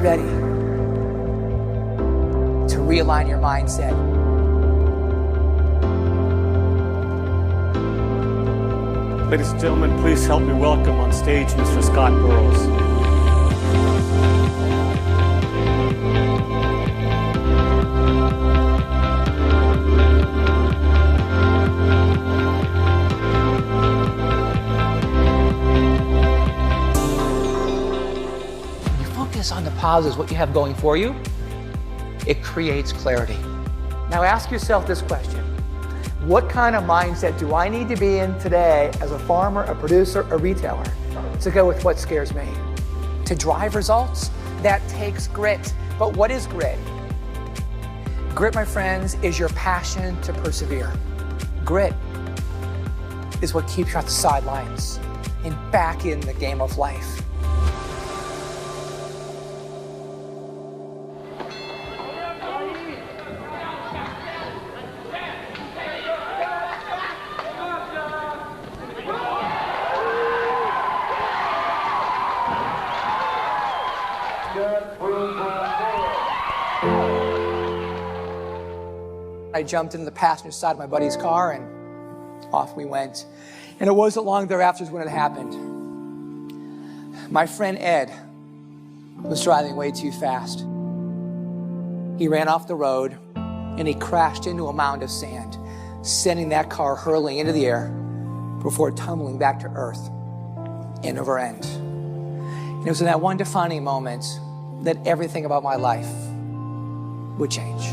ready to realign your mindset. Ladies and gentlemen, please help me welcome on stage Mr. Scott Burrows. On the positives, what you have going for you, it creates clarity. Now ask yourself this question. What kind of mindset do I need to be in today as a farmer, a producer, a retailer to go with what scares me? To drive results, that takes grit. But what is grit? Grit, my friends, is your passion to persevere. Grit is what keeps you off the sidelines and back in the game of life. I jumped into the passenger side of my buddy's car and off we went. And it wasn't long thereafter when it happened. My friend Ed was driving way too fast. He ran off the road and he crashed into a mound of sand, sending that car hurling into the air before tumbling back to earth, end over end. And it was in that one defining moment that everything about my life would change.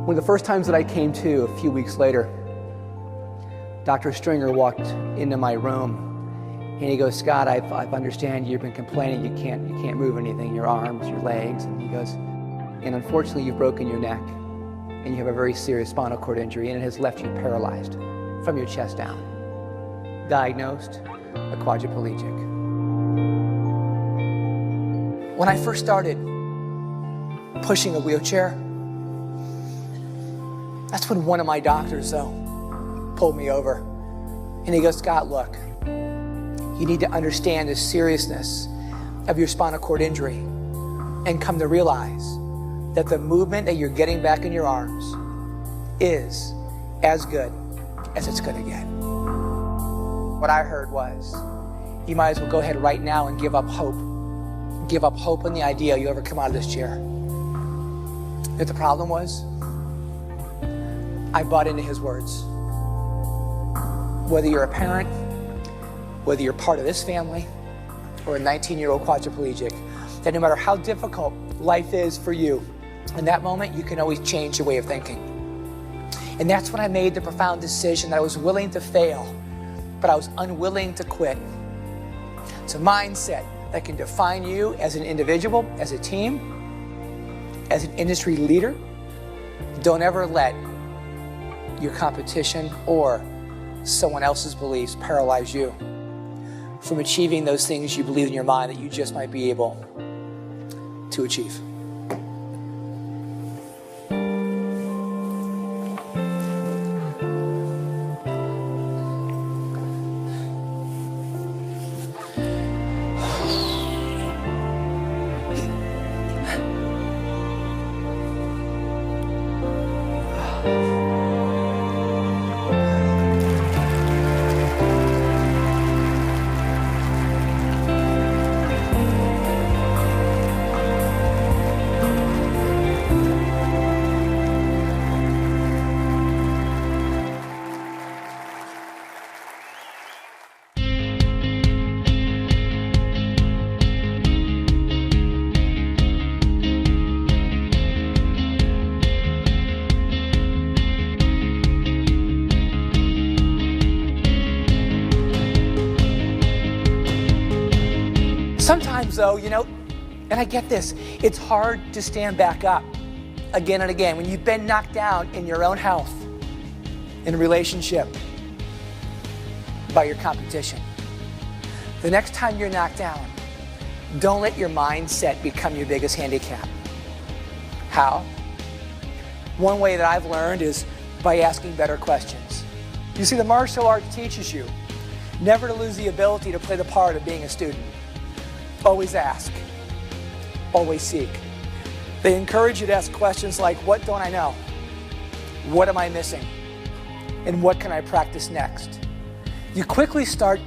One of the first times that I came to, a few weeks later, Dr. Stringer walked into my room and he goes, Scott, I understand you've been complaining you can't move anything, your arms, your legs. And he goes, and unfortunately you've broken your neck and you have a very serious spinal cord injury and it has left you paralyzed from your chest down. Diagnosed a quadriplegic. When I first started pushing a wheelchair, that's when one of my doctors, pulled me over. And he goes, Scott, look, you need to understand the seriousness of your spinal cord injury and come to realize that the movement that you're getting back in your arms is as good as it's going to get. What I heard was, you might as well go ahead right now and give up hope. Give up hope in the idea you'll ever come out of this chair. But the problem was, I bought into his words. Whether you're a parent, whether you're part of this family, or a 19-year-old quadriplegic, that no matter how difficult life is for you, in that moment, you can always change your way of thinking. And that's when I made the profound decision that I was willing to fail, but I was unwilling to quit. It's a mindset that can define you as an individual, as a team, as an industry leader. Don't ever let your competition or someone else's beliefs paralyze you from achieving those things you believe in your mind that you just might be able to achieve. Sometimes though, and I get this, it's hard to stand back up again and again when you've been knocked down in your own health, in a relationship, by your competition. The next time you're knocked down, don't let your mindset become your biggest handicap. How? One way that I've learned is by asking better questions. You see, the martial art teaches you never to lose the ability to play the part of being a student. Always ask. always seek. They encourage you to ask questions like, what don't I know? What am I missing? And what can I practice next? You quickly start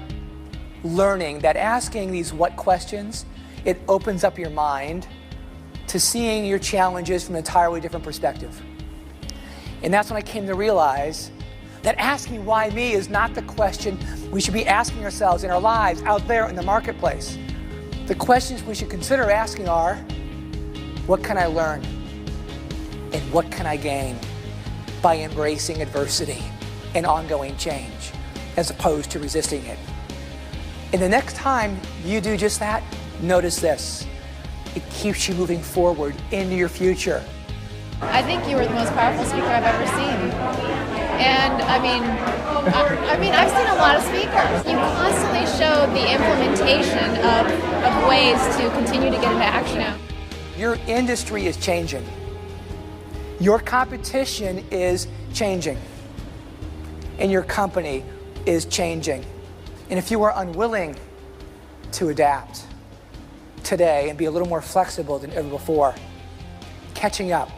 learning that asking these what questions, it opens up your mind to seeing your challenges from an entirely different perspective. And that's when I came to realize that asking why me is not the question we should be asking ourselves in our lives out there in the marketplace. The questions we should consider asking are, what can I learn? And what can I gain by embracing adversity and ongoing change, as opposed to resisting it? And the next time you do just that, notice this. It keeps you moving forward into your future. I think you were the most powerful speaker I've ever seen. And I've seen a lot of speakers. You constantly show the implementation of ways to continue to get into action. Your industry is changing. Your competition is changing. And your company is changing. And if you are unwilling to adapt today and be a little more flexible than ever before, catching up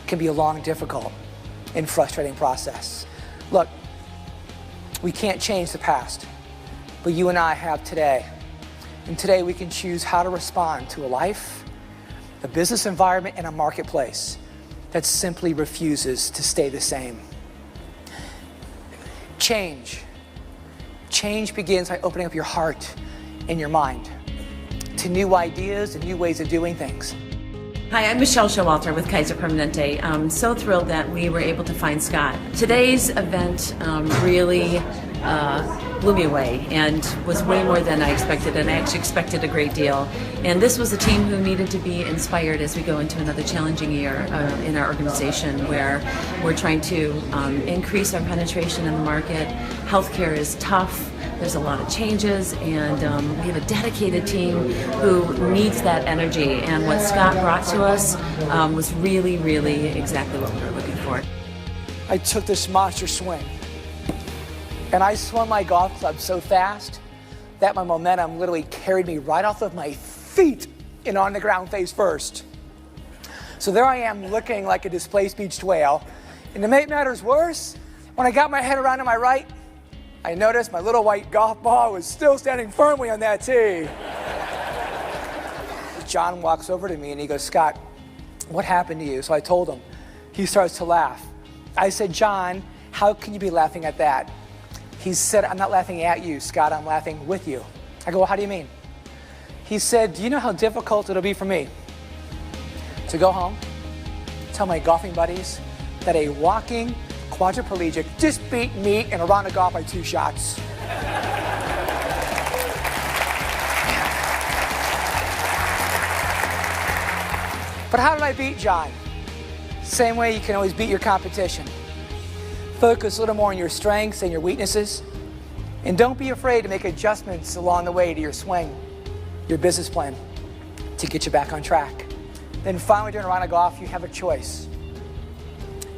can be a long, difficult, and frustrating process. Look, we can't change the past, but you and I have today. And today we can choose how to respond to a life, a business environment, and a marketplace that simply refuses to stay the same. Change. Change begins by opening up your heart and your mind to new ideas and new ways of doing things. Hi, I'm Michelle Showalter with Kaiser Permanente. I'm so thrilled that we were able to find Scott. Today's event really blew me away and was way more than I expected, and I actually expected a great deal. And this was a team who needed to be inspired as we go into another challenging year in our organization, where we're trying to increase our penetration in the market. Healthcare is tough. There's a lot of changes, and we have a dedicated team who needs that energy. And what Scott brought to us was really, really exactly what we were looking for. I took this monster swing, and I swung my golf club so fast that my momentum literally carried me right off of my feet and on the ground face first. So there I am looking like a displaced beached whale. And to make matters worse, when I got my head around to my right, I noticed my little white golf ball was still standing firmly on that tee. John walks over to me and he goes, Scott, what happened to you? So I told him. He starts to laugh. I said, John, how can you be laughing at that? He said, I'm not laughing at you, Scott, I'm laughing with you. I go, well, how do you mean? He said, do you know how difficult it'll be for me to go home, tell my golfing buddies that a walking quadriplegic just beat me in a round of golf by 2 shots? But how did I beat John? Same way you can always beat your competition. Focus a little more on your strengths and your weaknesses, and don't be afraid to make adjustments along the way to your swing, your business plan, to get you back on track. Then finally, during a round of golf, you have a choice.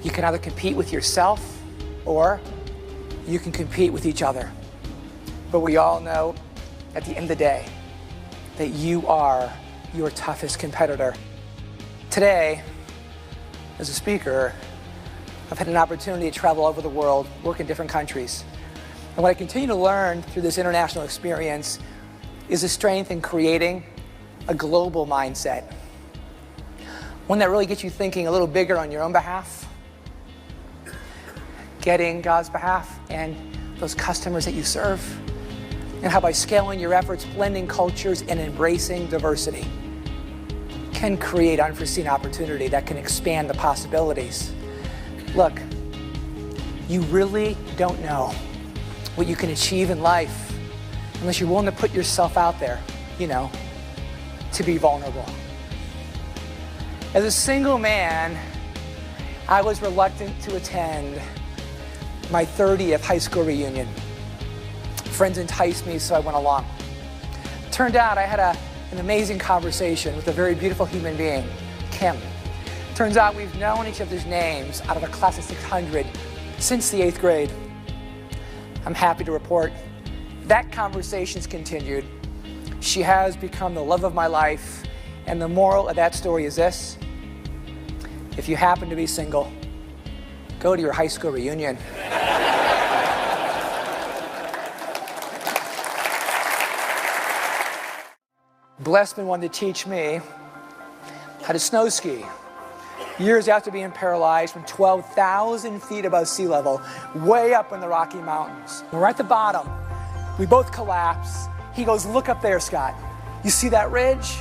You can either compete with yourself or you can compete with each other. But we all know at the end of the day that you are your toughest competitor. Today, as a speaker, I've had an opportunity to travel all over the world, work in different countries. And what I continue to learn through this international experience is the strength in creating a global mindset. One that really gets you thinking a little bigger on your own behalf, getting God's behalf and those customers that you serve, and how by scaling your efforts, blending cultures, and embracing diversity can create unforeseen opportunity that can expand the possibilities. Look, you really don't know what you can achieve in life unless you're willing to put yourself out there, to be vulnerable. As a single man, I was reluctant to attend my 30th high school reunion. Friends enticed me, so I went along. Turned out I had an amazing conversation with a very beautiful human being, Kim. Turns out we've known each other's names out of a class of 600 since the 8th grade. I'm happy to report that conversation's continued. She has become the love of my life, And the moral of that story is this: if you happen to be single, go to your high school reunion. Blessman wanted to teach me how to snow ski. Years after being paralyzed from 12,000 feet above sea level, way up in the Rocky Mountains. We're at the bottom. We both collapse. He goes, "Look up there, Scott. You see that ridge?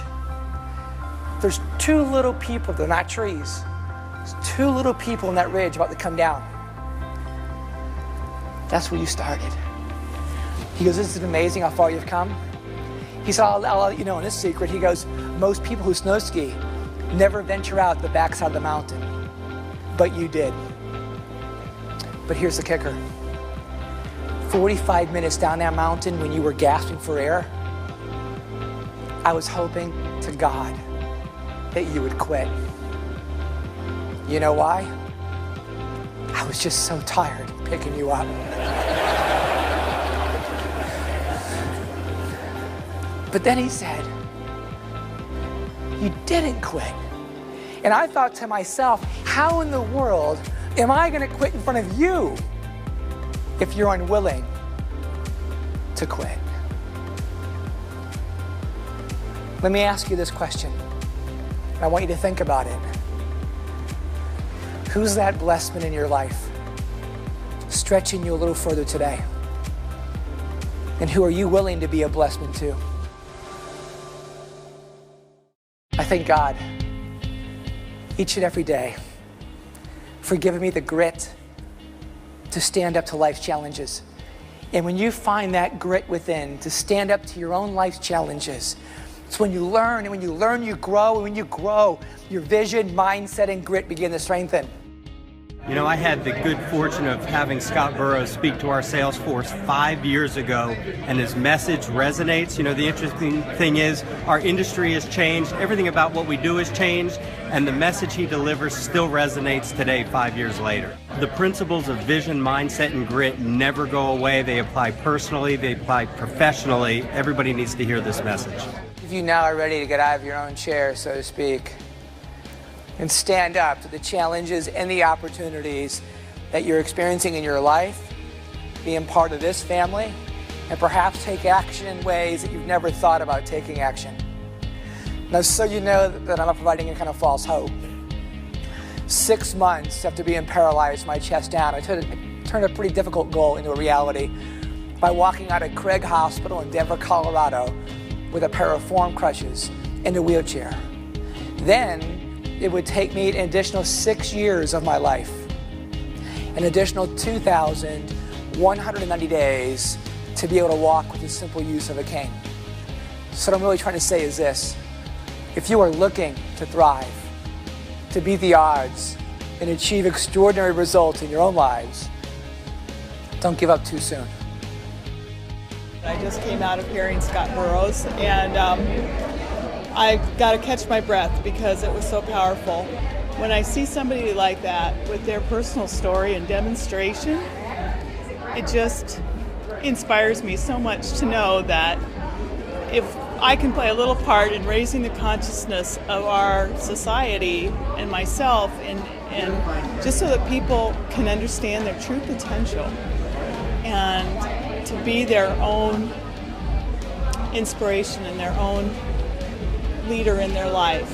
There's two little people. They're not trees. There's two little people in that ridge about to come down. That's where you started." He goes, "This is amazing how far you've come." He said, I'll let you know in this secret. He goes, "Most people who snow ski never venture out the backside of the mountain, but you did." But here's the kicker. 45 minutes down that mountain when you were gasping for air, I was hoping to God that you would quit. You know why? I was just so tired picking you up. But then he said, "You didn't quit." And I thought to myself, how in the world am I going to quit in front of you if you're unwilling to quit? Let me ask you this question. I want you to think about it. Who's that blessman in your life stretching you a little further today? And who are you willing to be a blessman to? I thank God each and every day for giving me the grit to stand up to life's challenges. And when you find that grit within to stand up to your own life's challenges, it's when you learn, and when you learn, you grow, and when you grow, your vision, mindset, and grit begin to strengthen. You know, I had the good fortune of having Scott Burrows speak to our sales force 5 years ago, and his message resonates. You know, the interesting thing is our industry has changed, everything about what we do has changed, and the message he delivers still resonates today, 5 years later. The principles of vision, mindset, and grit never go away. They apply personally, they apply professionally. Everybody needs to hear this message. If you now are ready to get out of your own chair, so to speak, and stand up to the challenges and the opportunities that you're experiencing in your life, being part of this family, and perhaps take action in ways that you've never thought about taking action. Now, so you know that I'm not providing any kind of false hope. 6 months after being paralyzed, my chest down, I turned a pretty difficult goal into a reality by walking out of Craig Hospital in Denver, Colorado, with a pair of foam crutches in a wheelchair. Then, it would take me an additional 6 years of my life, an additional 2,190 days to be able to walk with the simple use of a cane. So what I'm really trying to say is this: if you are looking to thrive, to beat the odds, and achieve extraordinary results in your own lives, don't give up too soon. I just came out of hearing Scott Burrows, and I got to catch my breath because it was so powerful. When I see somebody like that with their personal story and demonstration, it just inspires me so much to know that if I can play a little part in raising the consciousness of our society and myself, and just so that people can understand their true potential and to be their own inspiration and their own leader in their life,